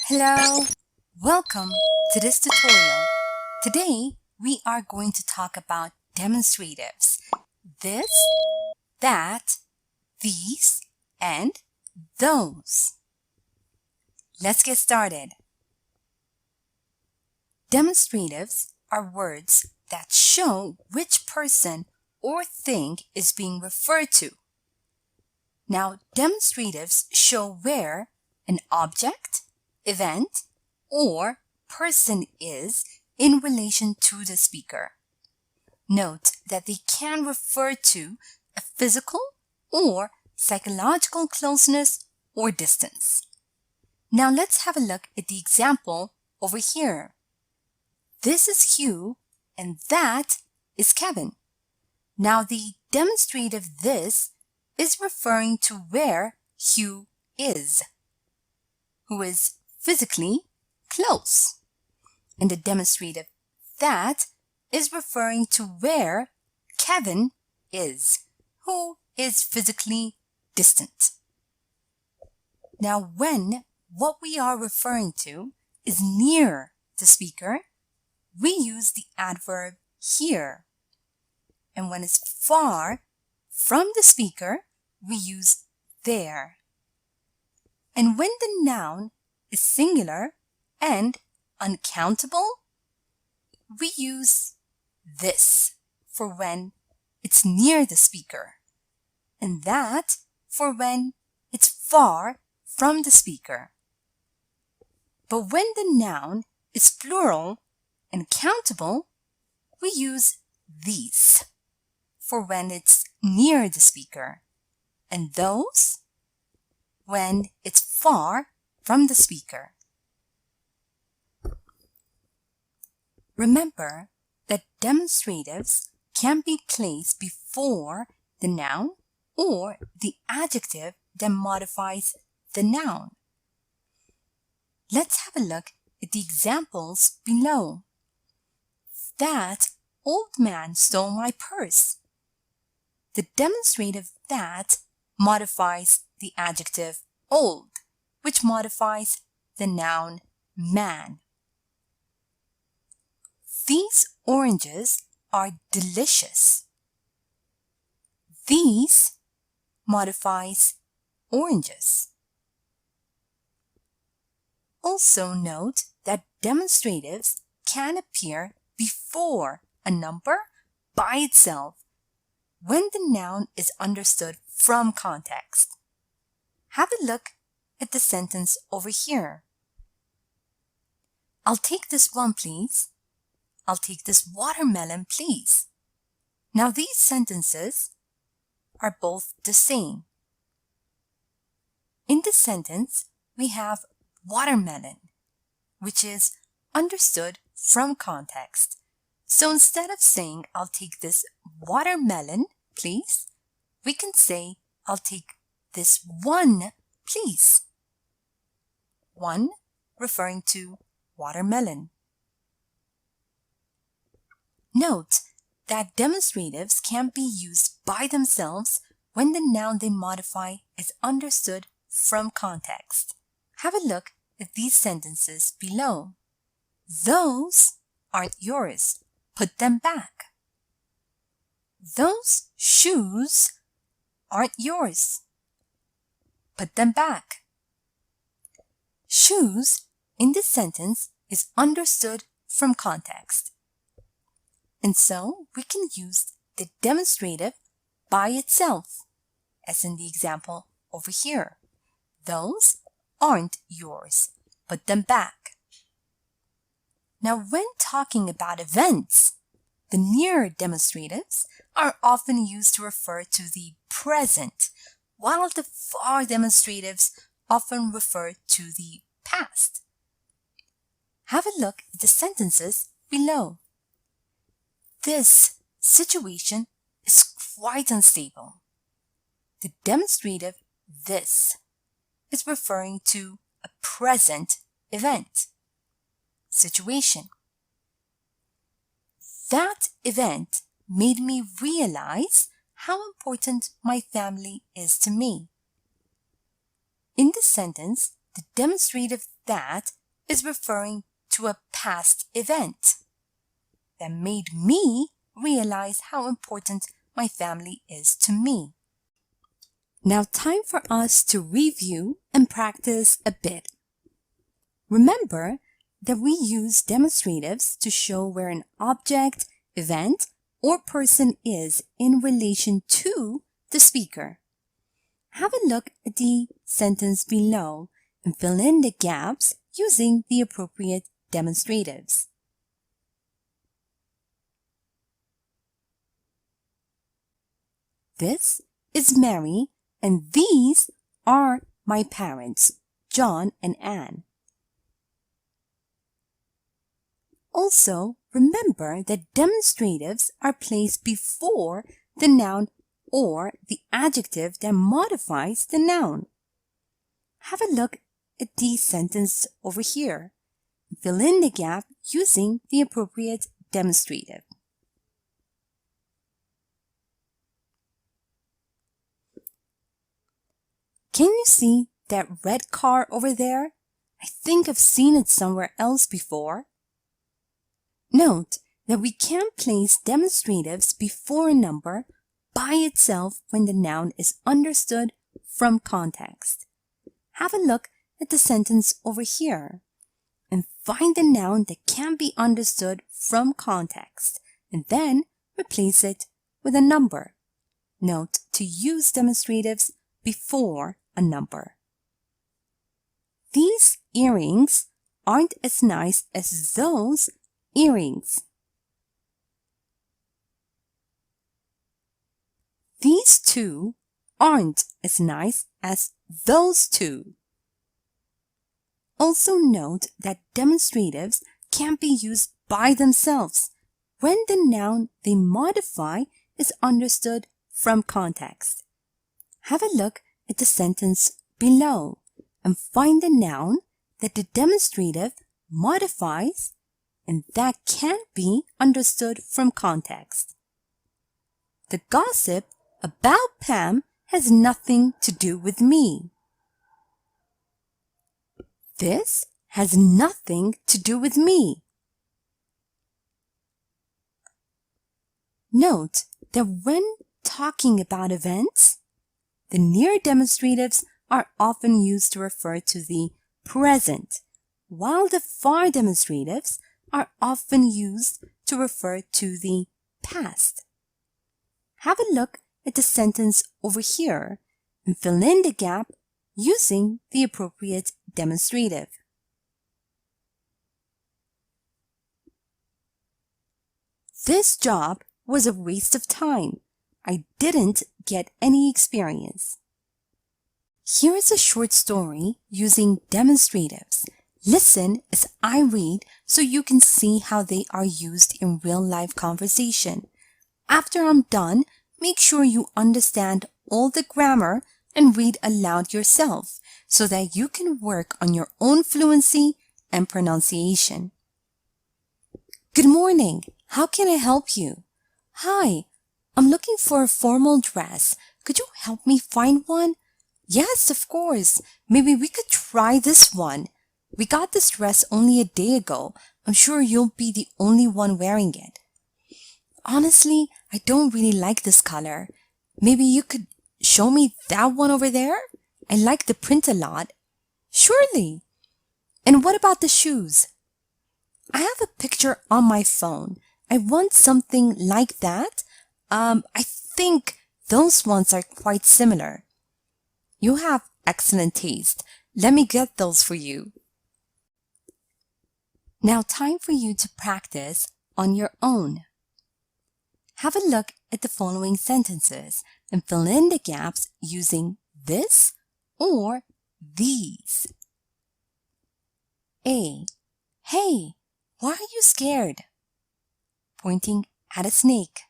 Hello, welcome to this tutorial. Today we are going to talk about demonstratives. This, that, these, and those. Let's get started. Demonstratives are words that show which person or thing is being referred to. Now, demonstratives show where an object, event, or person is in relation to the speaker. Note that they can refer to a physical or psychological closeness or distance. Now let's have a look at the example over here. This is Hugh and that is Kevin. Now the demonstrative this is referring to where Hugh is, who is physically close. And the demonstrative that is referring to where Kevin is, who is physically distant. Now, when what we are referring to is near the speaker, we use the adverb here. And when it's far from the speaker, we use there. And when the noun is singular and uncountable, we use this for when it's near the speaker, and that for when it's far from the speaker. But when the noun is plural and countable, we use these for when it's near the speaker, and those when it's far from the speaker. Remember that demonstratives can be placed before the noun or the adjective that modifies the noun. Let's have a look at the examples below. That old man stole my purse. The demonstrative that modifies the adjective old, which modifies the noun man. These oranges are delicious. These modifies oranges. Also note that demonstratives can appear before a number by itself when the noun is understood from context. Have a look at the sentence over here. I'll take this one, please. I'll take this watermelon, please. Now these sentences are both the same. In this sentence, we have watermelon, which is understood from context. So instead of saying, I'll take this watermelon, please, we can say, I'll take this one, please. One referring to watermelon. Note that demonstratives can be used by themselves when the noun they modify is understood from context. Have a look at these sentences below. Those aren't yours. Put them back. Those shoes aren't yours. Put them back. Shoes in this sentence is understood from context. And so we can use the demonstrative by itself, as in the example over here. Those aren't yours. Put them back. Now, when talking about events, the near demonstratives are often used to refer to the present, while the far demonstratives often refer to the past. Have a look at the sentences below. This situation is quite unstable. The demonstrative this is referring to a present event, situation. That event made me realize how important my family is to me. In this sentence, the demonstrative that is referring to a past event that made me realize how important my family is to me. Now, time for us to review and practice a bit. Remember that we use demonstratives to show where an object, event, or person is in relation to the speaker. Have a look at the sentence below and fill in the gaps using the appropriate demonstratives. This is Mary, and these are my parents, John and Anne. Also, remember that demonstratives are placed before the noun or the adjective that modifies the noun. Have a look at the sentence over here. Fill in the gap using the appropriate demonstrative. Can you see that red car over there? I think I've seen it somewhere else before. Note that we can place demonstratives before a number by itself when the noun is understood from context. Have a look at the sentence over here and find the noun that can be understood from context and then replace it with a number. Note to use demonstratives before a number. These earrings aren't as nice as those earrings. These two aren't as nice as those two. Also note that demonstratives can be used by themselves when the noun they modify is understood from context. Have a look at the sentence below and find the noun that the demonstrative modifies and that can be understood from context. The gossip about Pam has nothing to do with me. This has nothing to do with me. Note that when talking about events, the near demonstratives are often used to refer to the present, while the far demonstratives are often used to refer to the past. Have a look at the sentence over here and fill in the gap using the appropriate demonstrative. This job was a waste of time. I didn't get any experience. Here is a short story using demonstratives. Listen as I read so you can see how they are used in real-life conversation. After I'm done, make sure you understand all the grammar and read aloud yourself so that you can work on your own fluency and pronunciation. Good morning. How can I help you? Hi, I'm looking for a formal dress. Could you help me find one? Yes, of course. Maybe we could try this one. We got this dress only a day ago. I'm sure you'll be the only one wearing it. Honestly, I don't really like this color. Maybe you could show me that one over there? I like the print a lot. Surely. And what about the shoes? I have a picture on my phone. I want something like that. I think those ones are quite similar. You have excellent taste. Let me get those for you. Now time for you to practice on your own. Have a look at the following sentences and fill in the gaps using this or these. A. Hey, why are you scared? Pointing at a snake.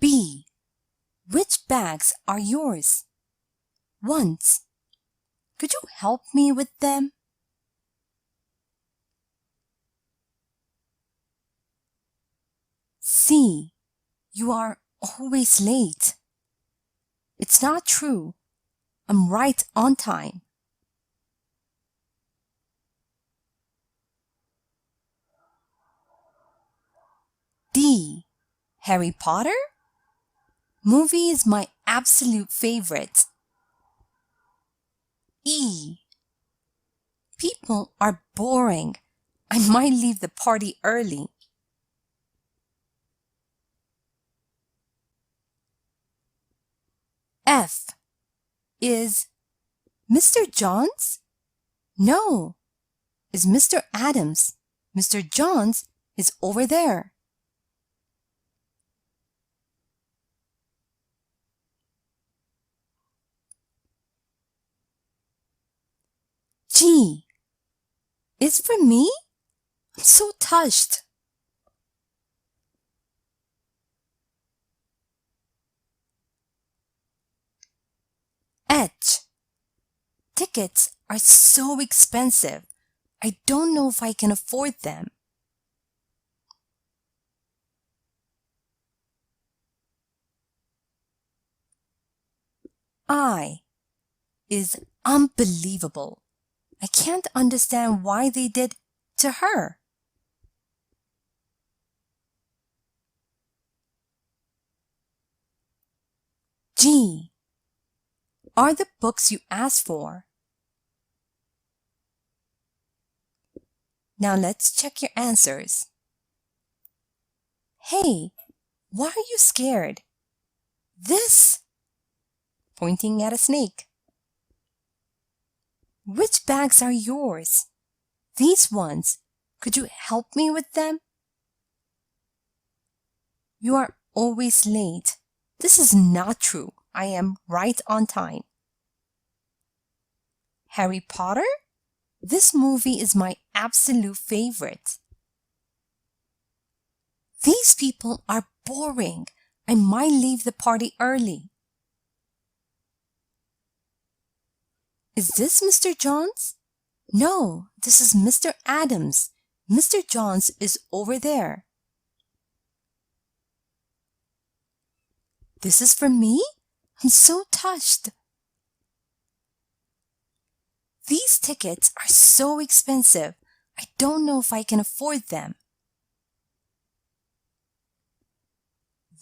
B. Which bags are yours? Once. Could you help me with them? C. You are always late. It's not true. I'm right on time. D. Harry Potter? Movie is my absolute favorite. E. People are boring. I might leave the party early. F. Is Mr. Johns? No, is Mr. Adams. Mr. Johns is over there. G. Is for me? I'm so touched. H. Tickets are so expensive. I don't know if I can afford them. I. Is unbelievable. I can't understand why they did to her. G. Are the books you asked for? Now let's check your answers. Hey, why are you scared? This, pointing at a snake. Which bags are yours? These ones. Could you help me with them? You are always late. This is not true. I am right on time. Harry Potter? This movie is my absolute favorite. These people are boring. I might leave the party early. Is this Mr. Johns? No, this is Mr. Adams. Mr. Johns is over there. This is for me? I'm so touched. These tickets are so expensive. I don't know if I can afford them.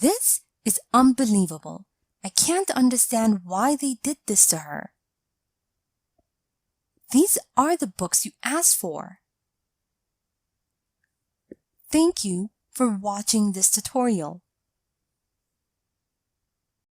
This is unbelievable. I can't understand why they did this to her. These are the books you asked for. Thank you for watching this tutorial.